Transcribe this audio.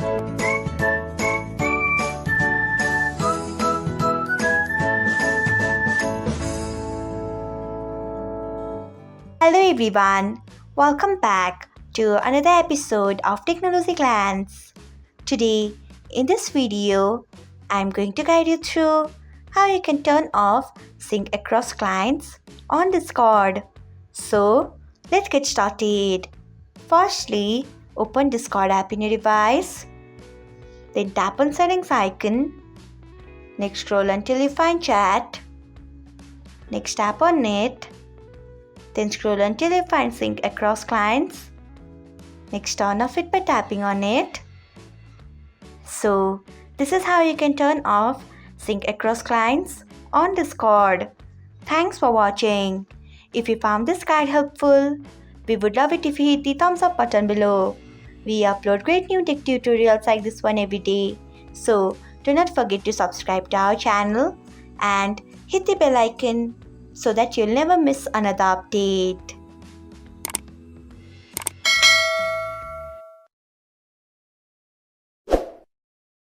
Hello everyone, welcome back to another episode of Technologyglance. Today, in this video, I'm going to guide you through how you can turn off sync across clients on Discord. So, let's get started. Firstly, open Discord app in your device. Then tap on settings icon. Next, scroll until you find chat. Next, tap on it. Then scroll until you find sync across clients. Next, turn off it by tapping on it. So, this is how you can turn off sync across clients on Discord. Thanks for watching. If you found this guide helpful, we would love it if you hit the thumbs up button below. We upload great new tech tutorials like this one every day. So, do not forget to subscribe to our channel and hit the bell icon so that you'll never miss another update.